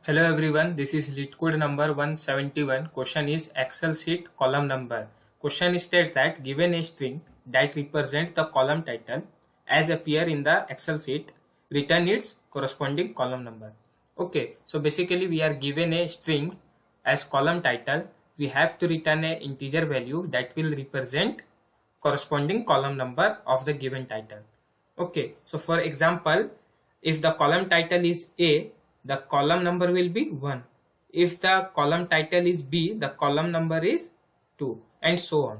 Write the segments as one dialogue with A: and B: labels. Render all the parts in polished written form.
A: Hello everyone, this is lead code number 171. Question is Excel sheet column number. Question states that given a string that represents the column title as appear in the Excel sheet, return its corresponding column number. Okay, so basically we are given a string as column title. We have to return an integer value that will represent corresponding column number of the given title. Okay, so for example, if the column title is A, the column number will be 1. If the column title is B, the column number is 2, and so on.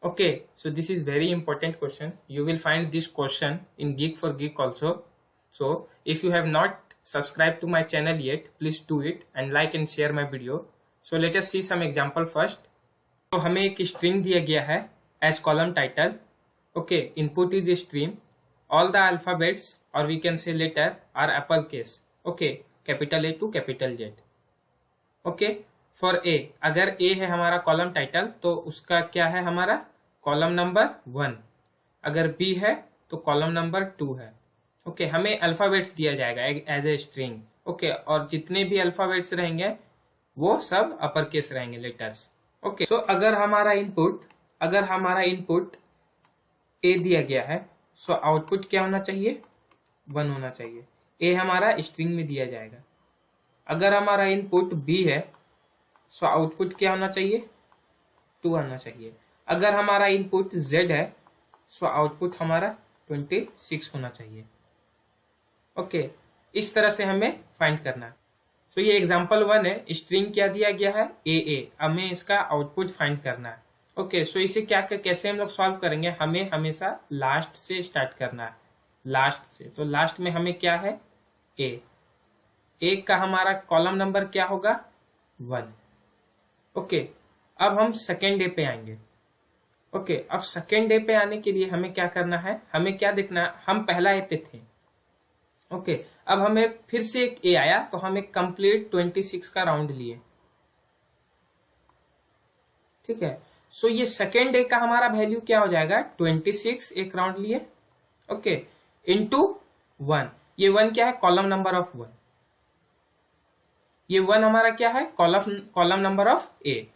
A: Okay, so this is very important question. You will find this question in Geek for Geek also. So if you have not subscribed to my channel yet, please do it and like and share my video. So let us see some example first. तो हमें एक string दिया गया है as column title. Okay, input is a stream. All the alphabets or we can say letter are uppercase. Okay, capital A to capital Z. Okay, for A, अगर A है हमारा column title तो उसका क्या है हमारा column number 1. अगर B है तो column number 2 है. Okay, हमें alphabets दिया जाएगा as a string. Okay, और जितने भी alphabets रहेंगे वो सब uppercase रहेंगे letters. Okay, so अगर हमारा input A दिया गया है, सो आउटपुट क्या होना चाहिए 1 होना चाहिए. ए हमारा स्ट्रिंग में दिया जाएगा. अगर हमारा इनपुट बी है, सो आउटपुट क्या होना चाहिए 2 आना चाहिए. अगर हमारा इनपुट जेड है, सो आउटपुट हमारा 26 होना चाहिए. ओके, इस तरह से हमें फाइंड करना है. सो ये एग्जांपल 1 है. स्ट्रिंग क्या दिया गया है ए. हमें इसका आउटपुट फाइंड करना है. ओके, सो इसे कैसे हम लोग सॉल्व करेंगे. हमें हमेशा लास्ट से स्टार्ट करना है. लास्ट से, तो लास्ट में हमें क्या है ए का हमारा कॉलम नंबर क्या होगा 1. ओके, अब हम सेकेंड डे पे आएंगे. ओके, अब सेकेंड डे पे आने के लिए हमें क्या करना है, हमें क्या देखना है. हम पहला ए पे थे. ओके, अब हमें फिर से एक ए आया तो हमें कंप्लीट 26 का राउंड लिए. ठीक है, सो ये सेकेंड डे का हमारा वैल्यू क्या हो जाएगा 26 एक राउंड लिए. Okay, into 1. ये 1 क्या है कॉलम नंबर ऑफ 1. ये 1 हमारा क्या है कॉलम नंबर ऑफ ए.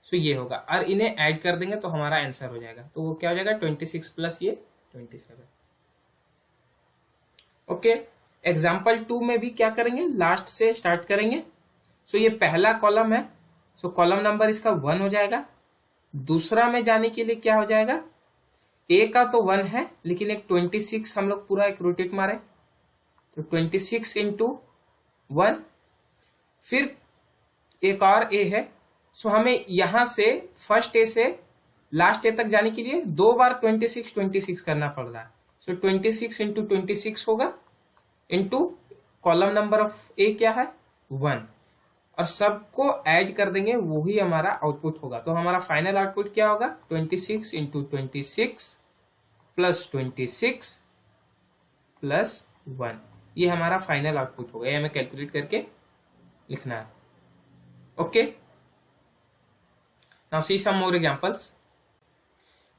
A: सो ये होगा और इन्हें ऐड कर देंगे तो हमारा आंसर हो जाएगा. तो वो क्या हो जाएगा 26 प्लस ये 27. ओके, एग्जाम्पल 2 में भी क्या करेंगे लास्ट से स्टार्ट करेंगे. सो ये पहला कॉलम है, सो कॉलम नंबर इसका 1 हो जाएगा. दूसरा में जाने के लिए क्या हो जाएगा, ए का तो 1 है लेकिन एक 26 हम लोग पूरा एक रोटेट मारे तो 26 इंटू 1. फिर एक और ए है, सो हमें यहां से फर्स्ट ए से लास्ट ए तक जाने के लिए 2 बार 26 करना पड़ रहा है. सो 26 इंटू 26 होगा इंटू कॉलम नंबर ऑफ ए क्या है 1 और सबको ऐड कर देंगे वही हमारा आउटपुट होगा. तो हमारा फाइनल आउटपुट क्या होगा 26 इंटू 26 प्लस 26 प्लस 1. ये हमारा फाइनल आउटपुट होगा. ये हमें कैलकुलेट करके लिखना है. ओके, नाउ सी सम मोर एग्जांपल्स.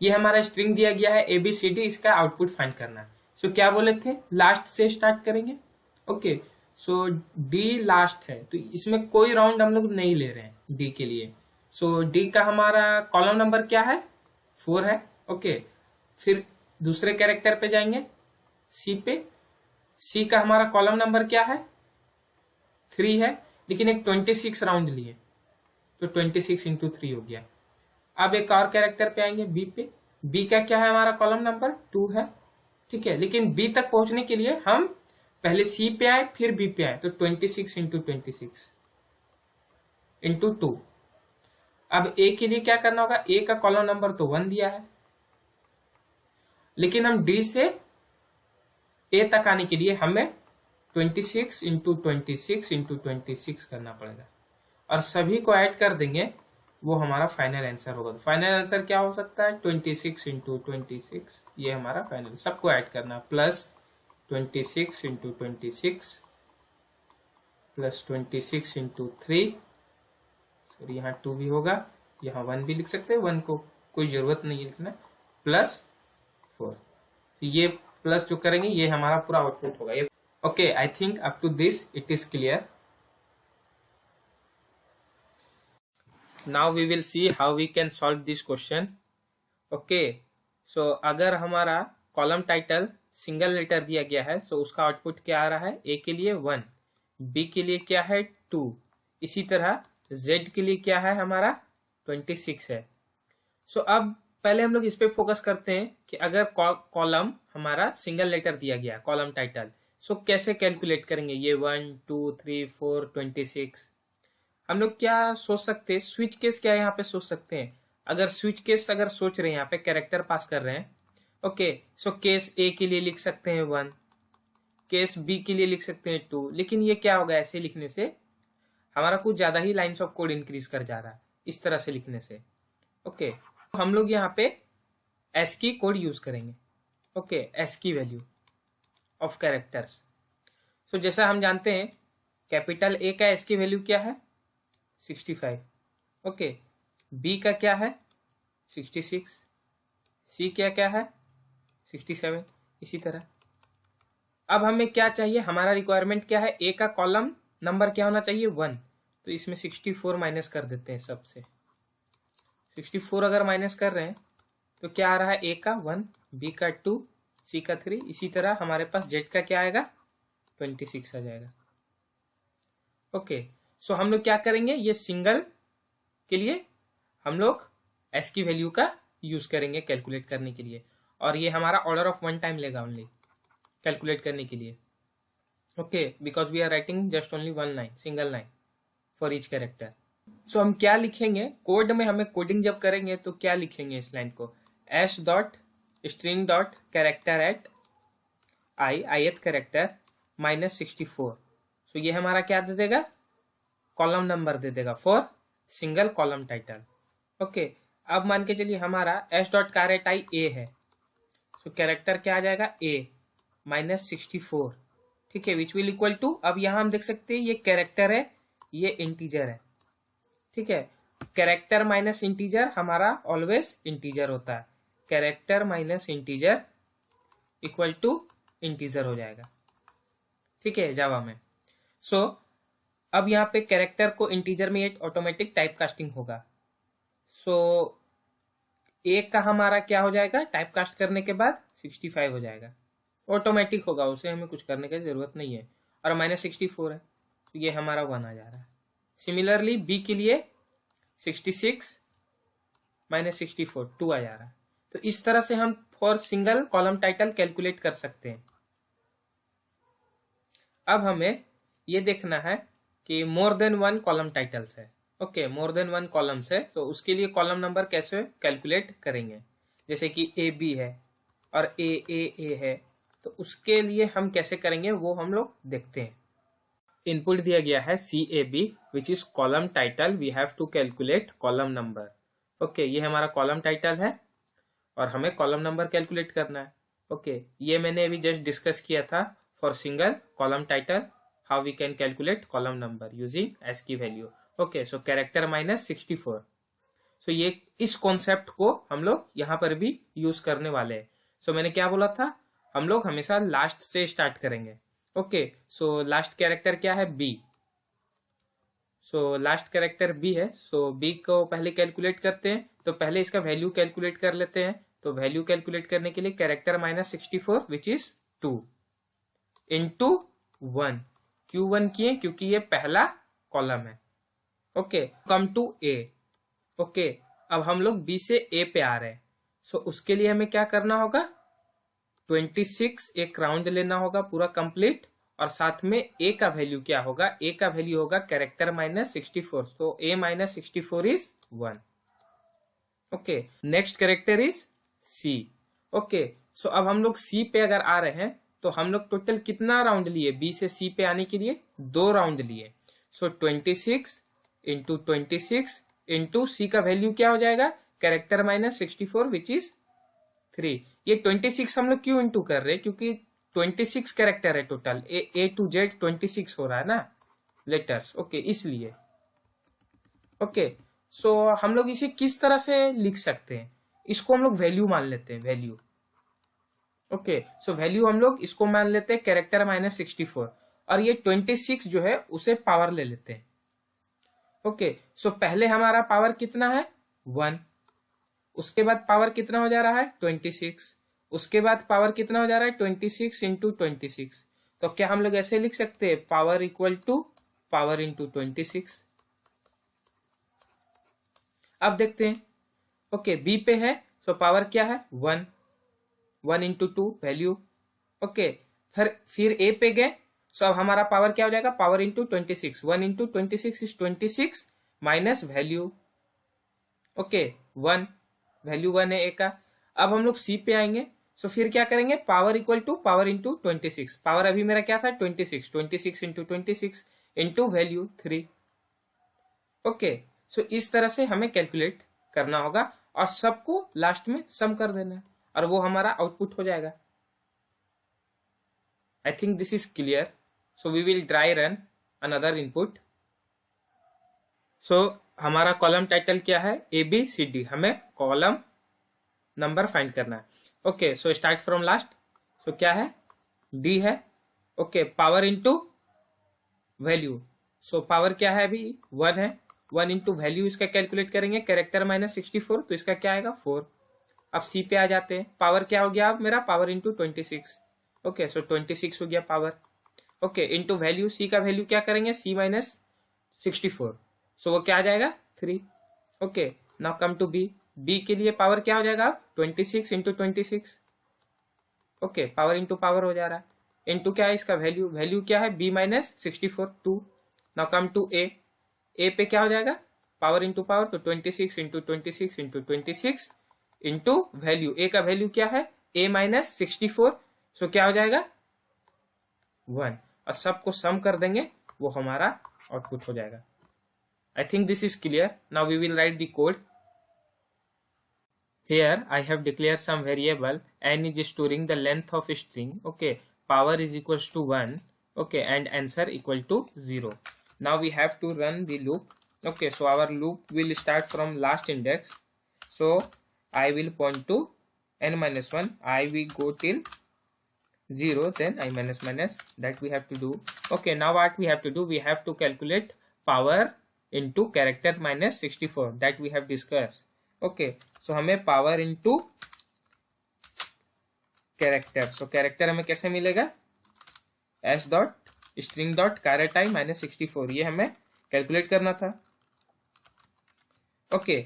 A: ये हमारा स्ट्रिंग दिया गया है ABCD, इसका आउटपुट फाइंड करना है. सो क्या बोले थे लास्ट से स्टार्ट करेंगे. ओके, सो डी लास्ट है तो इसमें कोई राउंड हम लोग नहीं ले रहे हैं डी के लिए. सो डी का हमारा कॉलम नंबर क्या है 4 है. ओके, फिर दूसरे कैरेक्टर पे जाएंगे सी पे. सी का हमारा कॉलम नंबर क्या है 3 है लेकिन एक 26 राउंड लिए तो 26 इंटू 3 हो गया. अब एक और कैरेक्टर पे आएंगे बी पे. बी का क्या है हमारा कॉलम नंबर 2 है. ठीक है, लेकिन बी तक पहुंचने के लिए हम पहले सी पे आए फिर बी पे आए तो 26 इंटू 26 इंटू 2. अब ए के लिए क्या करना होगा, ए का कॉलम नंबर तो 1 दिया है लेकिन हम डी से ए तक आने के लिए हमें 26 इंटू 26 इंटू 26 करना पड़ेगा और सभी को ऐड कर देंगे वो हमारा फाइनल आंसर होगा. तो फाइनल आंसर क्या हो सकता है 26 इंटू 26. ये हमारा फाइनल, सबको ऐड करना plus 26 into 26 plus 26 into 3. Sorry यहाँ 2 भी होगा, यहाँ 1 भी लिख सकते हैं. 1 को कोई जरूरत नहीं लिखना. प्लस 4. ये प्लस जो करेंगे ये हमारा पूरा आउटपुट होगा. ये okay, I think up to this it is clear. now we will see how we can solve this question. Okay, so अगर हमारा कॉलम टाइटल सिंगल लेटर दिया गया है, so उसका आउटपुट क्या आ रहा है? A के लिए 1, B के लिए क्या है 2, इसी तरह Z के लिए क्या है हमारा 26 है. so अब पहले हम लोग इस पे फोकस करते हैं कि अगर कॉलम हमारा सिंगल लेटर दिया गया कॉलम टाइटल, सो कैसे कैलकुलेट करेंगे ये 1 2 3 4 26. हम लोग क्या सोच सकते हैं, स्विच केस क्या यहाँ पे सोच सकते हैं. अगर स्विच केस अगर सोच रहे हैं, यहाँ पे कैरेक्टर पास कर रहे हैं. ओके, सो केस ए के लिए लिख सकते हैं 1, केस बी के लिए लिख सकते हैं 2. लेकिन ये क्या होगा, ऐसे लिखने से हमारा कुछ ज्यादा ही लाइन्स ऑफ कोड इंक्रीज कर जा रहा है इस तरह से लिखने से. ओके, हम लोग यहाँ पे एस की कोड यूज करेंगे. ओके, एस की वैल्यू ऑफ कैरेक्टर्स. सो जैसा हम जानते हैं कैपिटल ए का एस की वैल्यू क्या है 65. ओके, बी का क्या है 66, सी क्या क्या है 67, इसी तरह. अब हमें क्या चाहिए, हमारा रिक्वायरमेंट क्या है, ए का कॉलम नंबर क्या होना चाहिए 1. तो इसमें 64 माइनस कर देते हैं सबसे. 64 अगर माइनस कर रहे हैं तो क्या आ रहा है, ए का 1, बी का 2, सी का 3, इसी तरह हमारे पास जेड का क्या आएगा 26 आ जाएगा. ओके, सो हम लोग क्या करेंगे, ये सिंगल के लिए हम लोग एस की वैल्यू का यूज करेंगे कैलकुलेट करने के लिए, और ये हमारा ऑर्डर ऑफ 1 टाइम लेगा ओनली कैलकुलेट करने के लिए. Okay, because we are writing just only 1 line, single line for each character. So हम क्या लिखेंगे कोड में, हमें कोडिंग जब करेंगे तो क्या लिखेंगे इस लाइन को, S dot string dot character eight ith character -64. So ये हमारा क्या दे देगा, कॉलम नंबर दे देगा for single column title. Okay, अब मान के चलिए हमारा एस डॉट कैरेट आई ए है, सो कैरेक्टर क्या आ जाएगा a -64. ठीक है, विच विल इक्वल टू, अब यहां हम देख सकते हैं ये कैरेक्टर है, ये इंटीजर है. ठीक है, कैरेक्टर माइनस इंटीजर हमारा ऑलवेज इंटीजर होता है. Character minus integer equal to integer हो जाएगा. ठीक है, जावा में. सो अब यहाँ पे कैरेक्टर को इंटीजर में एक ऑटोमेटिक टाइप कास्टिंग होगा. सो ए का हमारा क्या हो जाएगा, टाइप कास्ट करने के बाद 65 हो जाएगा, ऑटोमेटिक होगा, उसे हमें कुछ करने की जरूरत नहीं है. और -64 है तो ये हमारा 1 आ जा रहा है. सिमिलरली बी के लिए 66 -64 2 आ जा रहा है. तो इस तरह से हम for single column title calculate कर सकते हैं. अब हमें ये देखना है कि मोर देन 1 कॉलम टाइटल्स है. ओके, मोर देन 1 कॉलम्स है, तो उसके लिए कॉलम नंबर कैसे कैलकुलेट करेंगे. जैसे कि ए बी है और ए है, तो उसके लिए हम कैसे करेंगे वो हम लोग देखते हैं. इनपुट दिया गया है CAB which is column title, we have to calculate column number. Okay, ये हमारा कॉलम टाइटल है और हमें कॉलम नंबर कैलकुलेट करना है. ओके, ये मैंने अभी जस्ट डिस्कस किया था for single column title, how we can calculate column number using S की value. Okay, so character -64. So ये इस कॉन्सेप्ट को हम लोग यहाँ पर भी यूज करने वाले हैं. सो मैंने क्या बोला था, हम लोग हमेशा लास्ट से स्टार्ट करेंगे. ओके, सो लास्ट कैरेक्टर क्या है B. So last character B है, सो बी को पहले कैलकुलेट करते हैं. तो पहले इसका वैल्यू कैलकुलेट कर लेते हैं. तो वैल्यू कैलकुलेट करने के लिए कैरेक्टर -64 विच इज 2 इंटू 1. क्यों 1 किए, क्योंकि ये पहला कॉलम है. Okay, come to A. Okay, अब हम लोग बी से ए पे आ रहे हैं. सो उसके लिए हमें क्या करना होगा, 26 एक राउंड लेना होगा पूरा कंप्लीट, और साथ में ए का वैल्यू क्या होगा, ए का वैल्यू होगा कैरेक्टर -64. तो A -64 is 1. Okay, next character is C. Okay, so अब हम लोग सी पे अगर आ रहे हैं तो हम लोग टोटल कितना राउंड लिए, बी से सी पे आने के लिए 2 राउंड लिए. सो 26 इंटू 26 इंटू सी का वैल्यू क्या हो जाएगा, कैरेक्टर -64 विच इज 3. ये 26 हम लोग क्यों इंटू कर रहे हैं, क्योंकि 26 कैरेक्टर है टोटल, ए टू जेड 26 हो रहा है ना लेटर्स. ओके, इसलिए. ओके, सो हम लोग इसे किस तरह से लिख सकते हैं, इसको हम लोग वैल्यू मान लेते हैं, वैल्यू. ओके, सो वैल्यू हम लोग इसको मान लेते हैं कैरेक्टर -64, और ये 26 जो है उसे पावर ले लेते हैं. ओके, सो पहले हमारा पावर कितना है 1, उसके बाद पावर कितना हो जा रहा है 26, उसके बाद पावर कितना हो जा रहा है 26 इंटू 26। तो क्या हम लोग ऐसे लिख सकते हैं power equal to power into 26। अब देखते हैं, ओके बी पे है, सो पावर क्या है 1, 1 इंटू 2 वैल्यू। ओके, फिर ए पे गए, सो अब हमारा पावर क्या हो जाएगा power into 26, 1 into 26 is 26 minus value, okay 1, value 1 है ए का। अब हम लोग सी पे आएंगे, सो फिर क्या करेंगे power equal to power into 26, power अभी मेरा क्या था 26, 26 into 26 into value 3। Okay, so इस तरह से हमें कैलकुलेट करना होगा और सबको लास्ट में सम कर देना है और वो हमारा आउटपुट हो जाएगा। I think this is clear, so we will try run another input. So हमारा कॉलम टाइटल क्या है ABCD, हमें कॉलम नंबर फाइंड करना है। Okay, so start from last, so क्या है D है। Okay, power into value, so power क्या है अभी 1 है, 1 इंटू वैल्यू इसका कैलकुलेट करेंगे, कैरेक्टर माइनस 64, तो इसका क्या आएगा 4। अब सी पे आ जाते हैं, पावर क्या हो गया अब मेरा पावर इंटू 26। ओके, सो 26 हो गया पावर। ओके, इंटू वैल्यू, सी का वैल्यू क्या करेंगे सी माइनस 64, सो वो क्या आ जाएगा 3। Okay, now come to B, B के लिए पावर क्या हो जाएगा अब 26 into 26। Okay, power into power हो जा रहा है, इंटू क्या है इसका वैल्यू, वैल्यू क्या है b minus 64 2। Now come to a, a पे क्या हो जाएगा पावर इंटू पावर, तो 26 into 26 into 26 into value, a का वैल्यू क्या है ए माइनस 64, सो क्या हो जाएगा 1, और सबको सम कर देंगे वो हमारा आउटपुट हो जाएगा। I think this is clear, now we will write the code. Here I have declared some variable n is storing the length of a string. Okay, power is equals to 1. Okay, and answer equal to 0. Now we have to run the loop. Okay, so our loop will start from last index. So I will point to n minus 1. I will go till 0, then I minus minus, that we have to do. Okay, now what we have to do, we have to calculate power into character minus 64 that we have discussed. Okay, so हमें power into character, so character हमें कैसे मिलेगा s dot string dot caret i minus 64, ये हमें calculate करना था। Okay,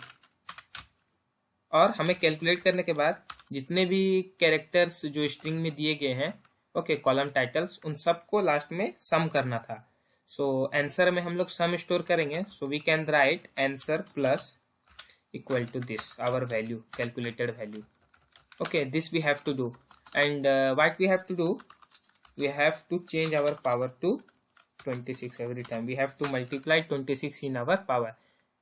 A: और हमें कैलकुलेट करने के बाद जितने भी कैरेक्टर्स जो स्ट्रिंग में दिए गए हैं, ओके कॉलम टाइटल्स, उन सबको लास्ट में सम करना था। सो आंसर में हम लोग सम स्टोर करेंगे, so we can write answer plus equal to this our value, calculated value. Okay, this we have to do, and what we have to do, we have to change our power to 26 every time. We have to multiply 26 in our power.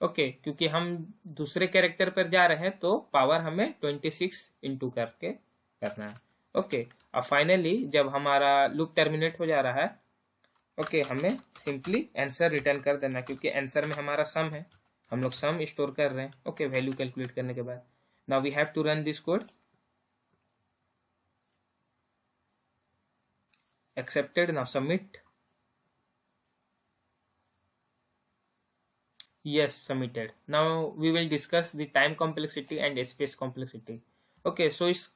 A: Okay, क्योंकि हम दूसरे character पर जा रहे हैं तो power हमें 26 into करके करना है। ओके, अब फाइनली जब हमारा लूप टर्मिनेट हो जा रहा है, ओके हमें सिंपली आंसर रिटर्न कर देना, क्योंकि आंसर में हमारा सम है, हम लोग सम स्टोर कर रहे हैं। ओके, वैल्यू कैलकुलेट करने के बाद now we have to run this code. Accepted, now submit. yes, submitted. Now we will discuss the time complexity and space complexity. Okay, so इस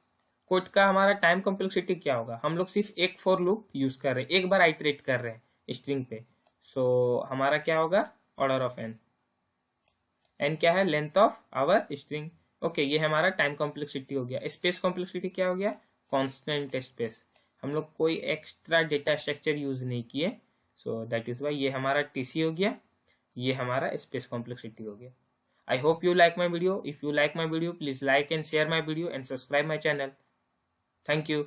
A: कोड का हमारा टाइम कॉम्प्लेक्सिटी क्या होगा, हम लोग सिर्फ एक फॉर लूप यूज कर रहे हैं, एक बार आइटरेट कर रहे हैं स्ट्रिंग पे। सो हमारा क्या होगा ऑर्डर ऑफ एन, एन क्या है length of our string. Okay, ये हमारा टाइम कॉम्प्लेक्सिटी हो गया। स्पेस कॉम्प्लेक्सिटी क्या हो गया कांस्टेंट स्पेस, हम लोग कोई एक्स्ट्रा डेटा स्ट्रक्चर यूज नहीं किए, सो दैट इज वाई ये हमारा टीसी हो गया, ये हमारा स्पेस कॉम्प्लेक्सिटी हो गया। I hope you like my video. If you like my video please like and share my video and subscribe my channel. Thank you.